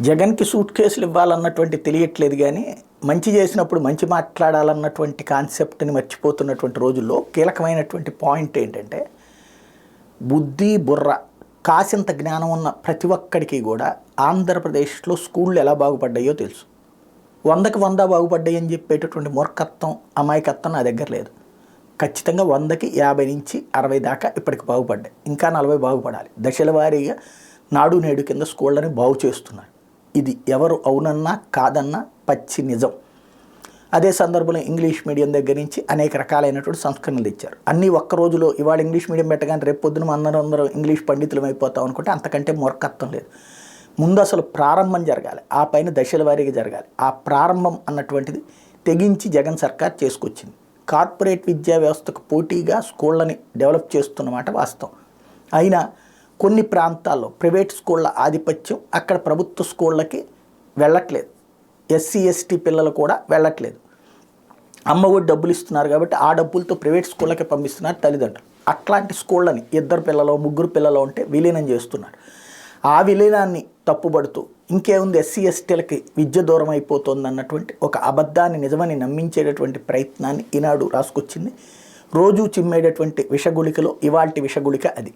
జగన్కి సూట్ కేసులు ఇవ్వాలన్నటువంటి తెలియట్లేదు కానీ మంచి చేసినప్పుడు మంచి మాట్లాడాలన్నటువంటి కాన్సెప్ట్ని మర్చిపోతున్నటువంటి రోజుల్లో కీలకమైనటువంటి పాయింట్ ఏంటంటే బుద్ధి బుర్ర కాసింత జ్ఞానం ఉన్న ప్రతి ఒక్కడికి కూడా ఆంధ్రప్రదేశ్లో స్కూళ్ళు ఎలా బాగుపడ్డాయో తెలుసు. 100కి 100 బాగుపడ్డాయి అని చెప్పేటటువంటి మూర్ఖత్వం అమాయకత్వం నా దగ్గర లేదు. ఖచ్చితంగా 100కి 50 నుంచి 60 దాకా ఇప్పటికి బాగుపడ్డాయి. ఇంకా 40 బాగుపడాలి. దశల వారీగా నాడు నేడు కింద స్కూళ్ళని బాగు చేస్తున్నారు. ఇది ఎవరు అవునన్నా కాదన్నా పచ్చి నిజం. అదే సందర్భంలో ఇంగ్లీష్ మీడియం దగ్గర నుంచి అనేక రకాలైనటువంటి సంస్కరణలు తెచ్చారు. అన్నీ ఒక్క రోజులో ఇవాళ ఇంగ్లీష్ మీడియం పెట్టగానే రేపు పొద్దున అందరం ఇంగ్లీష్ పండితులం అయిపోతాం అనుకుంటే అంతకంటే మూర్ఖత్వం లేదు. ముందు అసలు ప్రారంభం జరగాలి, ఆ పైన దశల వారీగా జరగాలి. ఆ ప్రారంభం అన్నటువంటిది తెగించి జగన్ సర్కార్ చేసుకొచ్చింది. కార్పొరేట్ విద్యా వ్యవస్థకు పోటీగా స్కూళ్ళని డెవలప్ చేస్తున్నమాట వాస్తవం. అయినా కొన్ని ప్రాంతాల్లో ప్రైవేట్ స్కూళ్ళ ఆధిపత్యం అక్కడ ప్రభుత్వ స్కూళ్ళకి వెళ్ళట్లేదు. ఎస్సీ ఎస్టీ పిల్లలు కూడా వెళ్ళట్లేదు. అమ్మఒడి డబ్బులు ఇస్తున్నారు కాబట్టి ఆ డబ్బులతో ప్రైవేట్ స్కూళ్ళకి పంపిస్తున్నారు తల్లిదండ్రులు. అట్లాంటి స్కూళ్ళని 2 పిల్లలు 3 పిల్లలు ఉంటే విలీనం చేస్తున్నారు. ఆ విలీనాన్ని తప్పుబడుతూ ఇంకేముంది ఎస్సీ ఎస్టీలకి విద్య దూరం అయిపోతుంది అన్నటువంటి ఒక అబద్ధాన్ని నిజమని నమ్మించేటటువంటి ప్రయత్నాన్ని ఈనాడు రాసుకొచ్చింది. రోజు చిమ్మేటటువంటి విషగుళికలో ఇవాల్టి విషగుళిక అది.